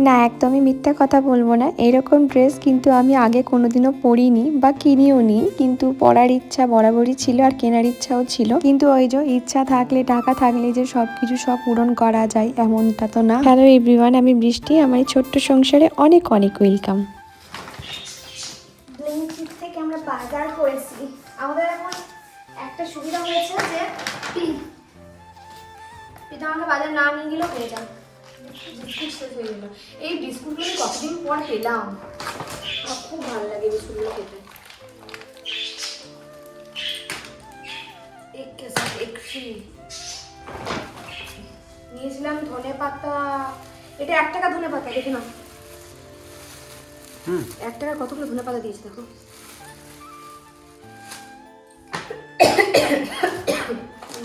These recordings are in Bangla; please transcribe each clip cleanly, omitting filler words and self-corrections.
না, একদমই মিথ্যা কথা বলবো না। এরকম ড্রেস কিন্তু আমি আগে কোনোদিনও পরিনি বা কিনিও নি, কিন্তু পরার ইচ্ছা বরাবরই ছিল আর কেনার ইচ্ছাও ছিল। কিন্তু ওই যে ইচ্ছা থাকলে টাকা থাকলে যে সবকিছু সব পূরণ করা যায় এমনটা তো না। হ্যালো এভরিওয়ান, আমি বৃষ্টি। আমার এই ছোট্ট সংসারে অনেক অনেক ওয়েলকাম। ব্লিঙ্কিট থেকে আমরা বাজার করেছি। আমাদের এখন একটা সুবিধা হয়েছে যে এটা আমাকে বাজার না নিয়ে গেলেও পেয়ে যান। বিস্কুট শেষ হয়ে গেল। এই বিস্কুটগুলো কতদিন পর পেলাম, আমার খুব ভালো লাগে বিস্কুটগুলো খেতে। নিয়েছিলাম ধনে পাতা, এটা 1 টাকা ধনে পাতা, দেখে নাও। 1 টাকা কতগুলো ধনে পাতা দিয়েছি দেখো।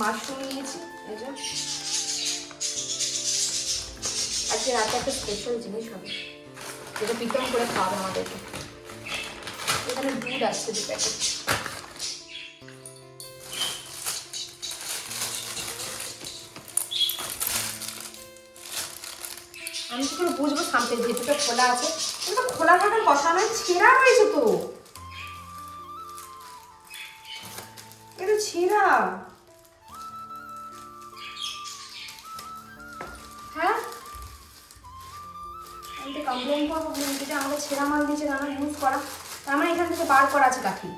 মাশরুম নিয়েছি, আজকে রাতে একটা স্পেশাল জিনিস হবে যেটা বিতরণ করে খাওয়াবে আমাদেরকে। এখানে দুধ আসছে 2 প্যাকেট। আমি কি করে বুঝবো সামনে ভেতরটা খোলা আছে? এটা খোলা থাকার কথা নয়, ছেঁড়া হয়েছে তো। এটা ছেঁড়া। হ্যাঁ, আমি তো কমপ্লেন করবো। ব্লিঙ্কিটে আমাদের ছেঁড়া মাল দিয়েছে, রান্না ইউজ করা। তার মানে এখান থেকে বার করা আছে কাঠি।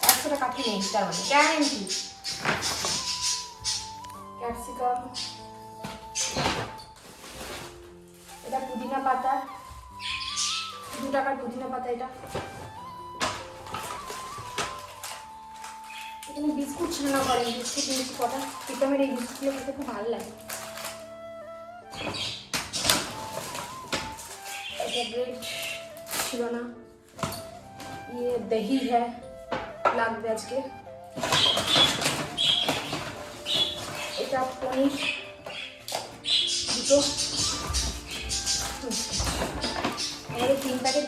100টা কাঠি নেই, তার মানে গ্যারেন্টি। ক্যাপসিকাম, এটা পুদিনা পাতা, 2 টাকার পুদিনা পাতা। এটা এখানে বিস্কুট ছানা করে, বিস্কুট নিয়েছি কটা। প্রীতমের এই বিস্কুটগুলো খেতে খুব ভালো লাগে। এটা ব্রেড ছিল না, ये दही है, লাগবে আজকে। এটা পনির, দুটো। আমাদের 3 প্যাকেট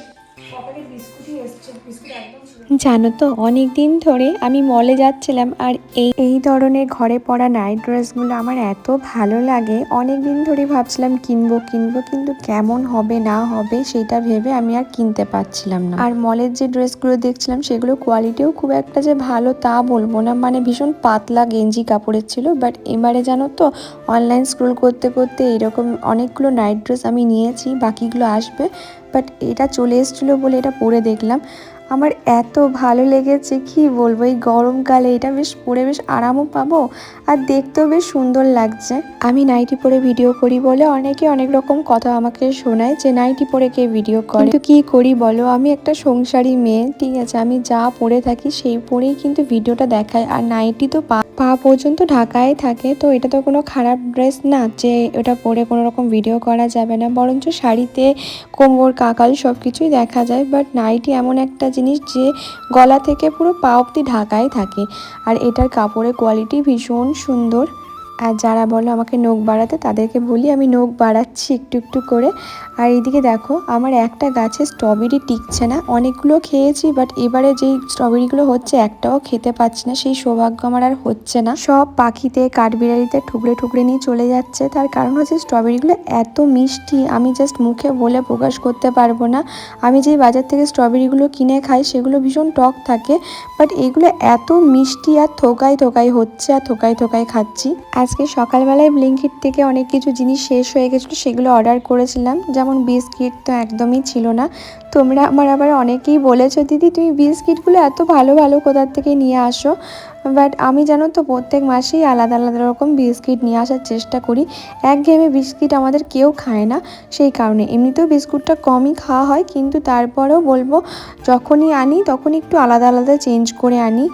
বিস্কুটই এসছে। বিস্কুট একদম ছিল। জানো তো, অনেক দিন ধরে আমি মলে যাচ্ছিলাম আর এই ধরনের ঘরে পরা নাইট ড্রেসগুলো আমার এত ভালো লাগে। অনেক দিন ধরে ভাবছিলাম কিনবো কিনবো, কিন্তু কেমন হবে না হবে সেটা ভেবে আমি আর কিনতে পারছিলাম না। আর মলের যে ড্রেসগুলো দেখছিলাম সেগুলো কোয়ালিটিও খুব একটা যে ভালো তা বলবো না, মানে ভীষণ পাতলা গেঞ্জি কাপড়ের ছিল। বাট এবারে জানো তো, অনলাইন স্ক্রোল করতে করতে এরকম অনেকগুলো নাইট ড্রেস আমি নিয়েছি, বাকিগুলো আসবে। বাট এটা চলে এসেছিলো বলে এটা পরে দেখলাম, আমার এত ভালো লেগেছে কি বলবো। এই গরমকালে এটা বেশ পরে বেশ আরামও পাবো আর দেখতেও বেশ সুন্দর লাগছে। আমি নাইটি পরে ভিডিও করি বলে অনেকে অনেক রকম কথা আমাকে শোনায় যে নাইটি পরে কে ভিডিও করে, কিন্তু কি করি বলো, আমি একটা সংসারী মেয়ে, ঠিক আছে, আমি যা পরে থাকি সেই পরেই কিন্তু ভিডিওটা দেখায়। আর নাইটি তো পা পর্যন্ত ঢাকাই থাকে, তো এটা তো কোনো খারাপ ড্রেস না যে ওটা পরে কোনো রকম ভিডিও করা যাবে না। বরঞ্চ শাড়িতে কোমর কাকাল সব কিছুই দেখা যায়। বাট নাইটি এমন একটা জিনিস যে গলা থেকে পুরো পা অবধি ঢাকাই থাকে। আর এটার কাপড়ের কোয়ালিটি ভীষণ সুন্দর। আর যারা বলো আমাকে নখ বাড়াতে, তাদেরকে বলি আমি নখ বাড়াচ্ছি একটু একটু করে। আর এইদিকে দেখো, আমার একটা গাছে স্ট্রবেরি টিকছে না, অনেকগুলো খেয়েছি, বাট এবারে যেই স্ট্রবেরিগুলো হচ্ছে একটাও খেতে পাচ্ছি না, সেই সৌভাগ্য আমার আর হচ্ছে না। সব পাখিতে কাঠবিড়ালিতে ঠুকরে ঠুকরে নিয়ে চলে যাচ্ছে। তার কারণ হচ্ছে স্ট্রবেরিগুলো এত মিষ্টি, আমি জাস্ট মুখে বলে প্রকাশ করতে পারবো না। আমি যেই বাজার থেকে স্ট্রবেরিগুলো কিনে খাই সেগুলো ভীষণ টক থাকে, বাট এগুলো এত মিষ্টি আর থোকায় থোকায় হচ্ছে আর থোকায় থোকায় খাচ্ছি। আজকে সকালবেলায় ব্লিঙ্কিট থেকে অনেক কিছু জিনিস শেষ হয়ে গেছিলো, সেগুলো অর্ডার করেছিলাম। যেমন বিস্কিট তো একদমই ছিল না। তোমরা আমার আবার অনেকেই বলেছো, দিদি তুমি বিস্কিটগুলো এত ভালো ভালো কোথার থেকে নিয়ে আসো। বাট আমি জানো তো প্রত্যেক মাসেই আলাদা আলাদা রকম বিস্কিট নিয়ে আসার চেষ্টা করি। একঘেয়েমি বিস্কিট আমাদের কেউ খায় না, সেই কারণে এমনিতেও বিস্কুটটা কমই খাওয়া হয়, কিন্তু তারপরেও বলবো যখনই আনি তখনই একটু আলাদা আলাদা চেঞ্জ করে আনি।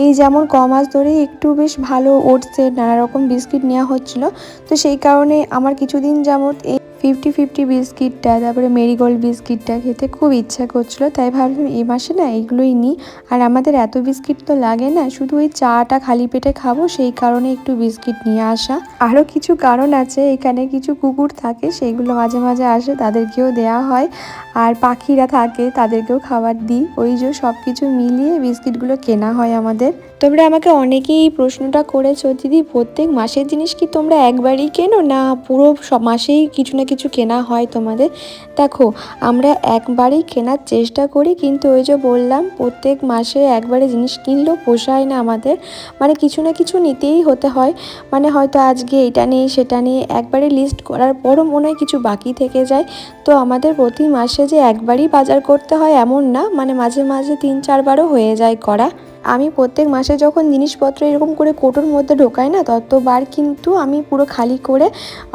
এই যেমন মাস ধরেই একটু বেশ ভালো ওটসের নানা রকম বিস্কিট নেওয়া হচ্ছিলো, তো সেই কারণে আমার কিছুদিন যাবত এই 50-50 বিস্কিটটা, তারপরে মেরিগোল্ড বিস্কিটটা খেতে খুব ইচ্ছা করছিলো। তাই ভাবলাম এই মাসে না এইগুলোই নিই। আর আমাদের এত বিস্কিট তো লাগে না, শুধু ওই চাটা খালি পেটে খাবো, সেই কারণে একটু বিস্কিট নিয়ে আসা। আরও কিছু কারণ আছে, এখানে কিছু কুকুর থাকে, সেইগুলো মাঝে মাঝে আসে, তাদেরকেও দেওয়া হয়। আর পাখিরা থাকে, তাদেরকেও খাবার দিই। ওই যে সব কিছু মিলিয়ে বিস্কিটগুলো কেনা হয় আমাদের। তোমরা আমাকে অনেকেই এই প্রশ্নটা করেছো, দিদি প্রত্যেক মাসের জিনিস কি তোমরা একবারই কেনো না পুরো সব মাসেই কিছু না কিছু কেনা হয় তোমাদের? দেখো, আমরা একবারেই কেনার চেষ্টা করি, কিন্তু ওই যে বললাম প্রত্যেক মাসে একবারে জিনিস কিনলেও পোষায় না আমাদের, মানে কিছু না কিছু নিতেই হতে হয়। মানে হয়তো আজকে এটা নেই সেটা নেই, একবারে লিস্ট করার পরও মনে হয় কিছু বাকি থেকে যায়। তো আমাদের প্রতি মাসে যে একবারই বাজার করতে হয় এমন না, মানে মাঝে মাঝে 3-4বারও হয়ে যায় করা। আমি প্রত্যেক মাসে যখন জিনিসপত্র এরকম করে কৌটোর মধ্যে ঢোকাই না, ততবার কিন্তু আমি পুরো খালি করে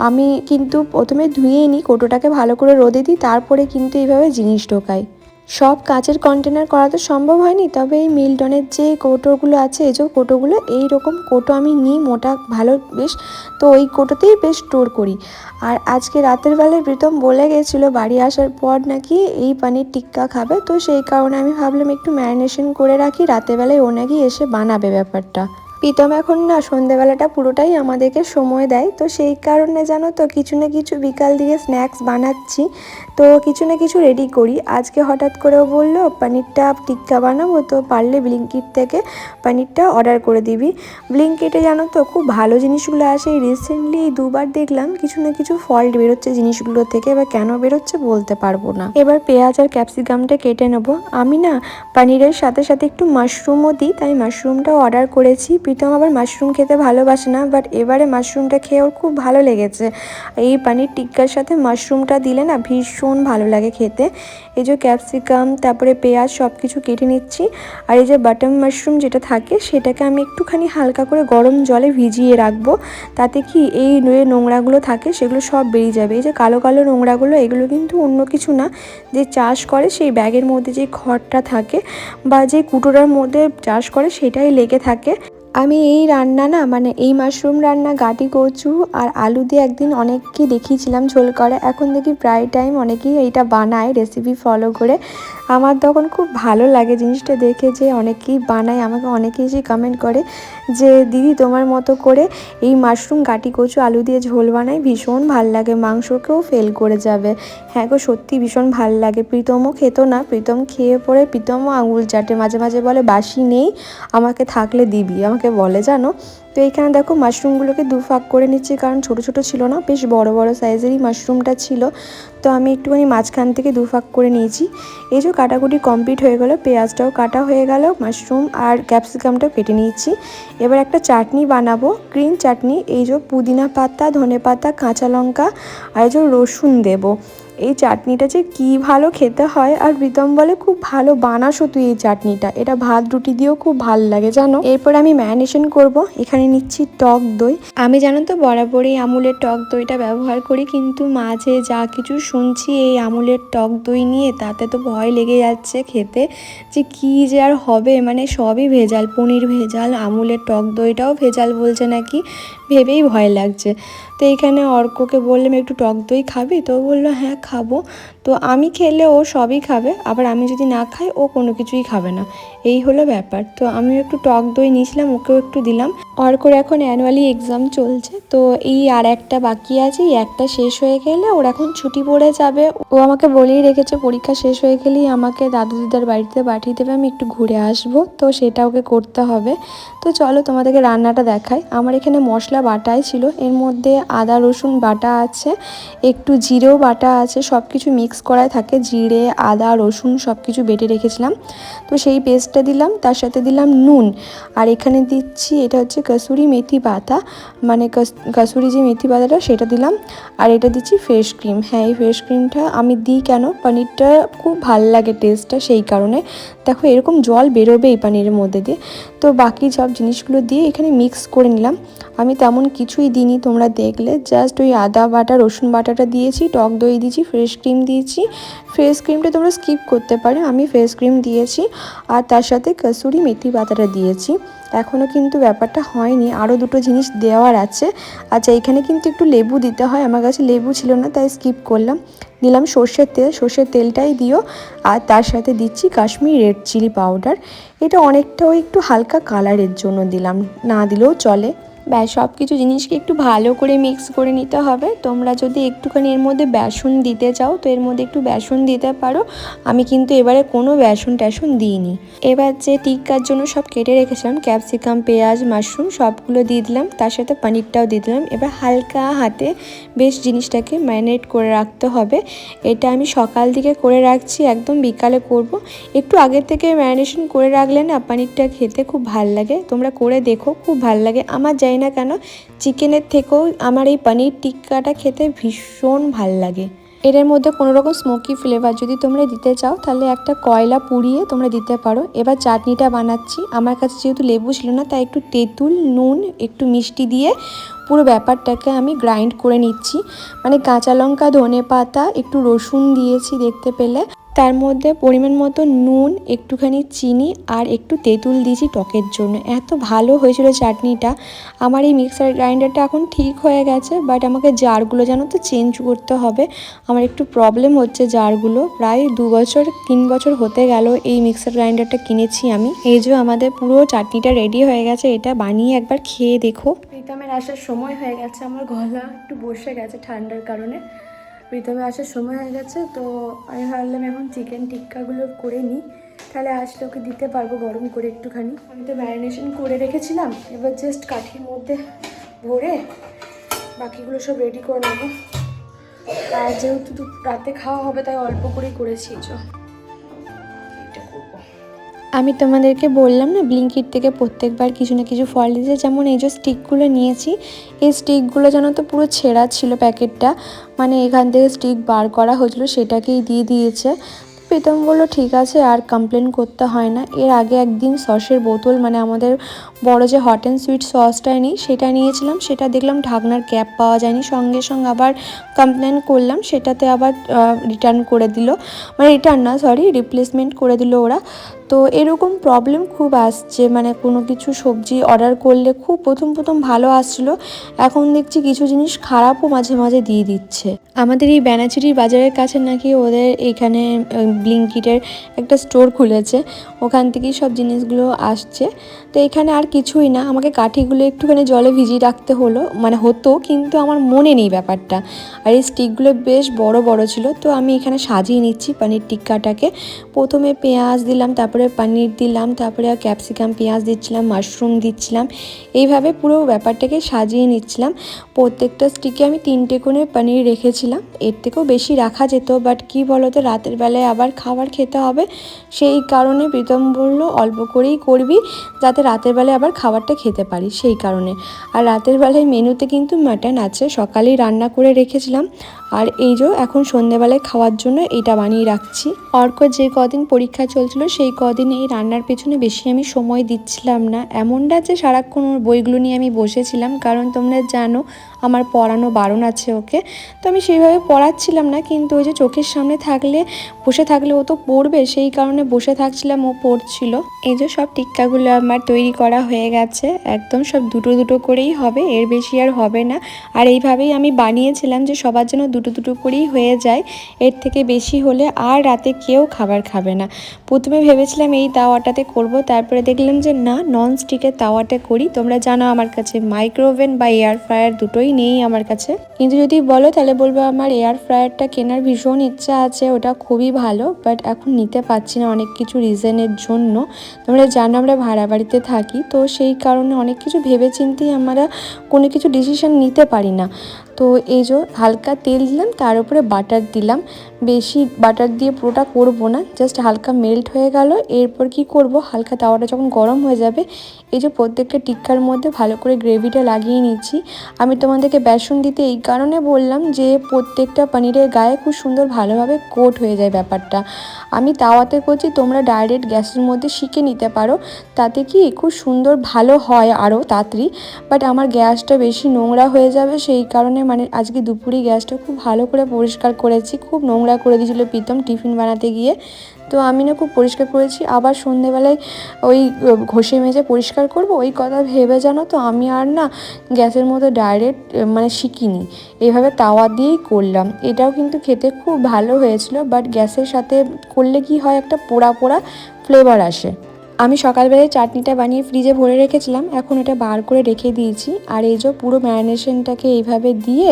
আমি কিন্তু প্রথমে ধুয়ে নিই, কৌটোটাকে ভালো করে রোদে দিই, তারপরে কিন্তু এইভাবে জিনিস ঢোকাই। সব কাচের কন্টেনার করা তো সম্ভব হয়নি, তবে এই মিল্টনের যে কৌটোগুলো আছে, এই যে কৌটোগুলো, এইরকম কৌটো আমি নিই মোটা ভালো বেশ, তো ওই কৌটোতেই বেশ স্টোর করি। আর আজকে রাতের বেলায় প্রীতম বলে গেছিলো বাড়ি আসার পর নাকি এই পনির টিক্কা খাবে, তো সেই কারণে আমি ভাবলাম একটু ম্যারিনেশন করে রাখি, রাতের বেলায় ও নাকি এসে বানাবে ব্যাপারটা। প্রীতম এখন না সন্ধেবেলাটা পুরোটাই আমাদেরকে সময় দেয়, তো সেই কারণে জানো তো কিছু না কিছু বিকাল দিকে স্ন্যাক্স বানাচ্ছি, তো কিছু না কিছু রেডি করি। আজকে হঠাৎ করেও বললো পনিরটা টিক্কা বানাবো, তো পারলে ব্লিঙ্কিট থেকে পনিরটা অর্ডার করে দিবি। ব্লিঙ্কিটে জানো তো খুব ভালো জিনিসগুলো আসে, এই রিসেন্টলি 2বার দেখলাম কিছু না কিছু ফল্ট বেরোচ্ছে জিনিসগুলো থেকে, এবার কেন বেরোচ্ছে বলতে পারবো না। এবার পেঁয়াজ আর ক্যাপসিকামটা কেটে নেবো। আমি না পনিরের সাথে সাথে একটু মাশরুমও দিই, তাই মাশরুমটাও অর্ডার করেছি। প্রীতম আবার মাশরুম খেতে ভালোবাসে না, বাট এবারে মাশরুমটা খেয়ে ওর খুব ভালো লেগেছে। এই পনির টিক্কার সাথে মাশরুমটা দিলে না ভীষণ ভালো লাগে খেতে। এই যে ক্যাপসিকাম তারপরে পেঁয়াজ সব কিছু কেটে নিচ্ছি, আর এই যে বাটন মাশরুম যেটা থাকে সেটাকে আমি একটুখানি হালকা করে গরম জলে ভিজিয়ে রাখবো, তাতে কি এই নোংরাগুলো থাকে সেগুলো সব বেরিয়ে যাবে। এই যে কালো কালো নোংরাগুলো, এগুলো কিন্তু অন্য কিছু না, যে চাষ করে সেই ব্যাগের মধ্যে যে খড়টা থাকে বা যে কুটোটার মধ্যে চাষ করে সেটাই লেগে থাকে। আমি এই রান্না না, মানে এই মাশরুম রান্না গাটি কচু আর আলু দিয়ে একদিন অনেককে দেখিয়েছিলাম ঝোল করে, এখন দেখি প্রায় টাইম অনেকেই এইটা বানায় রেসিপি ফলো করে। আমার তখন খুব ভালো লাগে জিনিসটা দেখে, যে অনেকেই বানায়, আমাকে অনেকেই এসে কমেন্ট করে যে দিদি তোমার মতো করে এই মাশরুম গাটি কচু আলু দিয়ে ঝোল বানায়, ভীষণ ভাল লাগে, মাংসকেও ফেল করে যাবে। হ্যাঁ গো, সত্যি ভীষণ ভাল লাগে। প্রীতমও খেত না, প্রীতম খেয়ে পরে প্রীতমও আঙুল চাটে, মাঝে মাঝে বলে বাসি নেই, আমাকে থাকলে দিবি, আমাকে বলে জানো। তো এইখানে দেখো মাশরুমগুলোকে 2 ভাগ করে নিচ্ছি, কারণ ছোট ছোট ছিল না, বেশ বড় বড় সাইজেরই মাশরুমটা ছিল, তো আমি একটুখানি মাঝখান থেকে 2 ভাগ করে নিয়েছি। এই যে কাটাকুটি কমপ্লিট হয়ে গেল, পেঁয়াজটাও কাটা হয়ে গেল, মাশরুম আর ক্যাপসিকামটাও কেটে নিয়েছি। এবার একটা চাটনি বানাবো, গ্রিন চাটনি। এই যে পুদিনা পাতা, ধনে পাতা, কাঁচা লঙ্কা আর এই যে রসুন দেবো। এই চাটনিটা যে কি ভালো খেতে হয়, আর প্রীতম বলে খুব ভালো বানাসো তুই এই চাটনিটা, এটা ভাত রুটি দিয়েও খুব ভালো লাগে জানো। এরপর আমি ম্যারিনেশন করব, এখানে নিচ্ছি টক দই। আমি জানো তো বরাবরই আমুলের টক দইটা ব্যবহার করি, কিন্তু মাঝে যা কিছু শুনছি এই আমুলের টক দই নিয়ে, তাতে তো ভয় লেগে যাচ্ছে খেতে, যে কি যে আর হবে, মানে সবই ভেজাল, পনির ভেজাল, আমুলের টক দইটাও ভেজাল বলছে নাকি, ভেবেই ভয় লাগছে। তো এইখানে অর্ককে বললাম একটু টক দই খাবি, তো বললো হ্যাঁ খাবো। তো আমি খেলে ও সবই খাবে, আবার আমি যদি না খাই ও কোনো কিছুই খাবে না, এই হলো ব্যাপার। তো আমি একটু টক দই নিয়েছিলাম, ওকেও একটু দিলাম। অর্কর এখন অ্যানুয়ালি এক্সাম চলছে, তো এই আর একটা বাকি আছে, এই একটা শেষ হয়ে গেলে ওর এখন ছুটি পড়ে যাবে। ও আমাকে বলেই রেখেছে পরীক্ষা শেষ হয়ে গেলেই আমাকে দাদু দিদার বাড়িতে পাঠিয়ে দেবে, আমি একটু ঘুরে আসবো, তো সেটা ওকে করতে হবে। তো চলো তোমাদেরকে রান্নাটা দেখাই। আমার এখানে মশলা বাটাই ছিল, এর মধ্যে আদা রসুন বাটা আছে, একটু জিরেও বাটা আছে, সব কিছু মিক্স করাই থাকে, জিরে আদা রসুন সব কিছু বেটে রেখেছিলাম, তো সেই পেস্টটা দিলাম, তার সাথে দিলাম নুন, আর এখানে দিচ্ছি এটা হচ্ছে কসুরি মেথি পাতা, মানে কসুরি যে মেথি পাতাটা সেটা দিলাম, আর এটা দিচ্ছি ফ্রেশ ক্রিম। হ্যাঁ, এই ফ্রেশ ক্রিমটা আমি দিই কেন, পনিরটা খুব ভাল লাগে টেস্টটা, সেই কারণে। দেখো এরকম জল বেরোবে এই পানিরের মধ্যে দিয়ে। তো বাকি সব জিনিসগুলো দিয়ে এখানে মিক্স করে নিলাম। আমি তেমন কিছুই দিইনি, তোমরা দেখলে জাস্ট ওই আদা বাটা রসুন বাটাটা দিয়েছি, টক দই দিয়েছি, ফ্রেশ ক্রিম দিয়েছি। ফ্রেশ ক্রিমটা তোমরা স্কিপ করতে পারো, আমি ফ্রেশ ক্রিম দিয়েছি, আর তার সাথে কসুরি মেথি পাতাটা দিয়েছি। এখনও কিন্তু ব্যাপারটা হয়নি, আরও দুটো জিনিস দেওয়ার আছে। আচ্ছা, এখানে কিন্তু একটু লেবু দিতে হয়, আমার কাছে লেবু ছিল না তাই স্কিপ করলাম। দিলাম সর্ষের তেল, সর্ষের তেলটাই দিও, আর তার সাথে দিচ্ছি কাশ্মীরি রেড চিলি পাউডার। এটা অনেকটা ওই একটু হালকা কালারের জন্য দিলাম, না দিলেও চলে। ব্যাস সব কিছু জিনিসকে একটু ভালো করে মিক্স করে নিতে হবে। তোমরা যদি একটুখানি এর মধ্যে বেসন দিতে চাও তো এর মধ্যে একটু বেসন দিতে পারো। আমি কিন্তু এবারে কোনো বেসন টেসন দিইনি। এবার যে টিক্কার জন্য সব কেটে রেখেছিলাম ক্যাপসিকাম, পেঁয়াজ, মাশরুম সবগুলো দিয়ে দিলাম, তার সাথে পনিরটাও দিয়ে দিলাম। এবার হালকা হাতে বেশ জিনিসটাকে ম্যারিনেট করে রাখতে হবে। এটা আমি সকাল দিকে করে রাখছি, একদম বিকালে করব। একটু আগের থেকে ম্যারিনেশন করে রাখলে না পনিরটা খেতে খুব ভাল লাগে। তোমরা করে দেখো, খুব ভাল লাগে। আমার জানি না কেন চিকেনের থেকেও আমার এই পনির টিক্কাটা খেতে ভীষণ ভাল লাগে। এর মধ্যে কোনো রকম স্মোকি ফ্লেভার যদি তোমরা দিতে চাও তাহলে একটা কয়লা পুড়িয়ে তোমরা দিতে পারো। এবার চাটনিটা বানাচ্ছি। আমার কাছে যেহেতু লেবু ছিল না তাই একটু তেঁতুল, নুন, একটু মিষ্টি দিয়ে পুরো ব্যাপারটাকে আমি গ্রাইন্ড করে নিচ্ছি। মানে কাঁচা লঙ্কা, ধনেপাতা, একটু রসুন দিয়েছি দেখতে পেলে, তার মধ্যে পরিমাণ মতো নুন, একটুখানি চিনি আর একটু তেঁতুল দিয়েছি টকের জন্য। এত ভালো হয়েছিল চাটনিটা। আমার এই মিক্সার গ্রাইন্ডারটা এখন ঠিক হয়ে গেছে, বাট আমাকে জারগুলো যেন তো চেঞ্জ করতে হবে। আমার একটু প্রবলেম হচ্ছে জারগুলো। প্রায় 2-3 বছর হতে গেল এই মিক্সার গ্রাইন্ডারটা কিনেছি আমি। এই যে আমাদের পুরো চাটনিটা রেডি হয়ে গেছে, এটা বানিয়ে একবার খেয়ে দেখো। প্রীতমের আসার সময় হয়ে গেছে, আমার গলা একটু বসে গেছে ঠান্ডার কারণে। প্রীতমে আসার সময় হয়ে গেছে, তো আমি ভাবলাম এখন চিকেন টিক্কাগুলো করে নিই, তাহলে আসলে ওকে দিতে পারবো গরম করে একটুখানি। আমি তো ম্যারিনেশন করে রেখেছিলাম, এবার জাস্ট কাঠির মধ্যে ভরে বাকিগুলো সব রেডি করে নেবো। আর যেহেতু রাতে খাওয়া হবে তাই অল্প করেই করেছি। এটা করবো। আমি তোমাদেরকে বললাম না ব্লিঙ্কিট থেকে প্রত্যেকবার কিছু না কিছু ফল দিয়েছে। যেমন এই যে স্টিকগুলো নিয়েছি, এই স্টিকগুলো যেন তো পুরো ছেঁড়া ছিল প্যাকেটটা, মানে এখান থেকে স্টিক বার করা হয়েছিল সেটাকেই দিয়ে দিয়েছে। প্রীতম বললো ঠিক আছে, আর কমপ্লেন করতে হয় না। এর আগে একদিন সসের বোতল, মানে আমাদের বড় যে হট অ্যান্ড সুইট সসটা নিই সেটা নিয়েছিলাম, সেটা দেখলাম ঢাকনার ক্যাপ পাওয়া যায়নি। সঙ্গে সঙ্গে আবার কমপ্লেন করলাম, সেটাতে আবার রিটার্ন করে দিল, মানে রিটার্ন না সরি রিপ্লেসমেন্ট করে দিল ওরা। তো এরকম প্রবলেম খুব আসছে, মানে কোনো কিছু সবজি অর্ডার করলে খুব প্রথম ভালো আসছিলো, এখন দেখছি কিছু জিনিস খারাপও মাঝে মাঝে দিয়ে দিচ্ছে। আমাদের এই ব্যানাচিটির বাজারের কাছে নাকি ওদের এইখানে ব্লিঙ্কিটের একটা স্টোর খুলেছে, ওখান থেকেই সব জিনিসগুলো আসছে। তো এখানে আর কিছুই না, আমাকে কাঠিগুলো একটুখানি জলে ভিজিয়ে রাখতে হলো, মানে হতো, কিন্তু আমার মনে নেই ব্যাপারটা। আর এই স্টিকগুলো বেশ বড় বড় ছিল। তো আমি এখানে সাজিয়ে নিচ্ছি পনির টিক্কাটাকে। প্রথমে পেঁয়াজ দিলাম, তারপরে পনির দিলাম, তারপরে ক্যাপসিকাম, পেঁয়াজ দিচ্ছিলাম, মাশরুম দিচ্ছিলাম, এইভাবে পুরো ব্যাপারটাকে সাজিয়ে নিচ্ছিলাম। প্রত্যেকটা স্টিকে আমি 3টে করে পনির রেখেছিলাম, এর থেকেও বেশি রাখা যেত, বাট কি বলো তো রাতের বেলায় আবার খাবার খেতে হবে, সেই কারণে প্রীতম বলল অল্প করেই করবি যাতে রাতের বেলায় আবার খাবারটা খেতে পারি, সেই কারণে। আর রাতের বেলায় মেনুতে কিন্তু মাটন আছে, সকালেই রান্না করে রেখেছিলাম। আর এই যে এখন সন্ধ্যেবেলায় খাওয়ার জন্য এটা বানিয়ে রাখছি। অর্ক যে কদিন পরীক্ষা চলছিল সেই কদিন এই রান্নার পেছনে বেশি আমি সময় দিচ্ছিলাম না। এমনটা যে সারাক্ষণ ওর বইগুলো নিয়ে আমি বসেছিলাম, কারণ তোমরা জানো আমার পড়ানো বারণ আছে ওকে, তো আমি সেইভাবে পড়াচ্ছিলাম না। কিন্তু ওই যে চোখের সামনে থাকলে, বসে থাকলে ও তো পড়বে, সেই কারণে বসে থাকছিলাম, ও পড়ছিল। এই যে সব টিক্কাগুলো আমার তৈরি করা হয়ে গেছে, একদম সব দুটো করেই হবে, এর বেশি আর হবে না। আর এইভাবেই আমি বানিয়েছিলাম যে সবার জন্য দুটো করেই হয়ে যায়, এর থেকে বেশি হলে আর রাতে কেউ খাবার খাবে না। প্রথমে ভেবেছিলাম এই তাওয়াটাতে করব, তারপরে দেখলাম যে না, নন স্টিকের তাওয়াতে করি। তোমরা জানো আমার কাছে মাইক্রোওভেন বা এয়ার ফ্রায়ার দুটোই নেই আমার কাছে, কিন্তু যদি বলো তাহলে বলবো আমার এয়ার ফ্রায়ারটা কেনার ভীষণ ইচ্ছা আছে, ওটা খুবই ভালো, বাট এখন নিতে পারছি না অনেক কিছু রিজনের জন্য। তোমরা জানো আমরা ভাড়া বাড়িতে থাকি, তো সেই কারণে অনেক কিছু ভেবেচিন্তেই আমরা কোনো কিছু ডিসিশন নিতে পারি না। তো এই যে হালকা তেল দিলাম, তার উপরে বাটার দিলাম, বেশি বাটার দিয়ে পুরোটা করব না, জাস্ট হালকা মেল্ট হয়ে গেল। এরপর কি করব, হালকা তাওয়াটা যখন গরম হয়ে যাবে, এই যে প্রত্যেকটা টিক্কার মধ্যে ভালো করে গ্রেভিটা লাগিয়ে নিচ্ছি। আমি তোমাদেরকে বেসন দিতে এই কারণে বললাম যে প্রত্যেকটা পনিরের গায়ে খুব সুন্দর ভালোভাবে কোট হয়ে যায় ব্যাপারটা। আমি তাওয়াতে করছি, তোমরা ডাইরেক্ট গ্যাসের মধ্যে শিখে নিতে পারো, তাতে কি খুব সুন্দর ভালো হয় আরও তাড়াতাড়ি। বাট আমার গ্যাসটা বেশি নোংরা হয়ে যাবে, সেই কারণে মানে আজকে দুপুরে গ্যাসটা খুব ভালো করে পরিষ্কার করেছি। খুব নোংরা করে দিয়েছিল প্রীতম টিফিন বানাতে গিয়ে, তো আমি না খুব পরিষ্কার করেছি। আবার সন্ধেবেলায় ওই ঘষে মেজে পরিষ্কার করব ওই কথা ভেবে, জানো তো আমি আর না গ্যাসের মধ্যে ডাইরেক্ট মানে শিখিনি, এইভাবে তাওয়া দিয়েই করলাম। এটাও কিন্তু খেতে খুব ভালো হয়েছিল, বাট গ্যাসের সাথে করলে কি হয় একটা পোড়া পোড়া ফ্লেভার আসে। আমি সকালবেলায় চাটনিটা বানিয়ে ফ্রিজে ভরে রেখেছিলাম, এখন এটা বার করে রেখে দিয়েছি। আর এই যে পুরো ম্যারিনেশনটাকে এইভাবে দিয়ে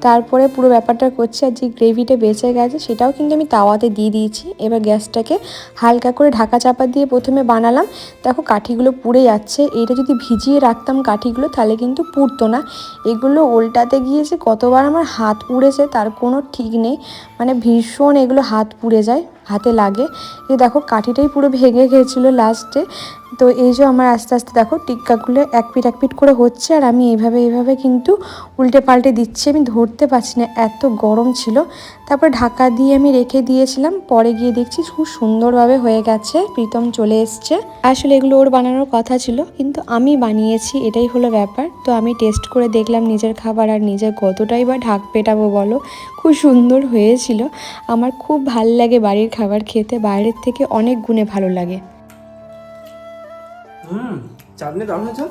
তারপরে পুরো ব্যাপারটা করছি। আর যে গ্রেভিটা বেঁচে গেছে সেটাও কিন্তু আমি তাওয়াতে দিয়ে দিয়েছি। এবার গ্যাসটাকে হালকা করে ঢাকা চাপা দিয়ে প্রথমে বানালাম। দেখো কাঠিগুলো পুড়ে যাচ্ছে, এটা যদি ভিজিয়ে রাখতাম কাঠিগুলো তাহলে কিন্তু পুড়তো না। এগুলো উল্টাতে গিয়েছে কতবার আমার হাত পুড়েছে তার কোনো ঠিক নেই, মানে ভীষণ এগুলো হাত পুড়ে যায়, হাতে লাগে। এই দেখো কাঠিটাই পুরো ভেঙে গিয়েছিলো লাস্টে। তো এই যে আমার আস্তে আস্তে দেখো টিক্কাগুলো এক পিঠ করে হচ্ছে, আর আমি এইভাবে কিন্তু উল্টে পাল্টে দিচ্ছি। আমি ধরতে পারছি না, এত গরম ছিল। তারপর ঢাকা দিয়ে আমি রেখে দিয়েছিলাম, পরে গিয়ে দেখছি খুব সুন্দরভাবে হয়ে গেছে। প্রীতম চলে এসছে। আসলে এগুলো ওর বানানোর কথা ছিল, কিন্তু আমি বানিয়েছি, এটাই হলো ব্যাপার। তো আমি টেস্ট করে দেখলাম নিজের খাবার, আর নিজের কতটাই বা ঢাক পেটাবো বলো। খুব সুন্দর হয়েছিল। আমার খুব ভাল লাগে বাড়ির খাবার খেতে, বাইরের থেকে অনেক গুণে ভালো লাগে। চাটনি দারুণ হয়েছে।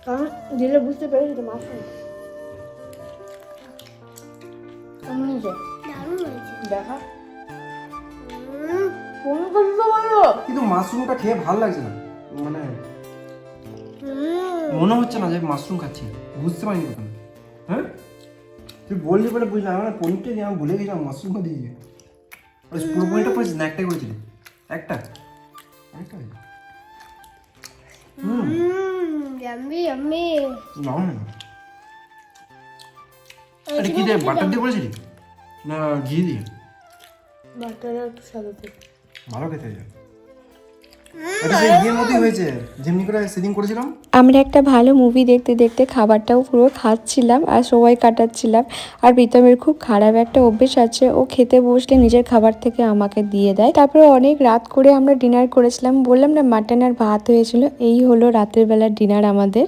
কারণ দিলে বুঝতে পেরেছি তো মাছ কেমন হয়েছে? দেখা কোনো কিছু বলো, কিন্তু মাশরুমটা খেয়ে ভালো লাগছে না, মানে মনে হচ্ছে না যে মাশরুম খাচ্ছি, বুঝতে পারিনি প্রথমে। হ্যাঁ তুই বললি বলে বুঝলাম, আমার পনিরটা দিয়ে আমি ভুলে গেছিলাম মাশরুমটা দিয়ে পুরো পনিরটা করেছিস না, একটাই করেছিলি? একটা একটা দারুণ। আরে কি দিয়ে, বাটার দিয়ে করেছিলি না ঘি দিয়ে? বাটার একটু সাদা তেল ভালো খেতে হয়েছে। এটা সেই ঘিয়ের মতোই হয়েছে যেমনি করে সেদিন করেছিলাম। আমরা একটা ভালো মুভি দেখতে দেখতে খাবারটাও পুরো খাচ্ছিলাম আর সময় কাটাচ্ছিলাম। আর প্রীতমের খুব খারাপ একটা অভ্যেস আছে, ও খেতে বসলে নিজের খাবার থেকে আমাকে দিয়ে দেয়। তারপরে অনেক রাত করে আমরা ডিনার করেছিলাম, বললাম না মাটন আর ভাত হয়েছিল। এই হলো রাতের বেলার ডিনার আমাদের।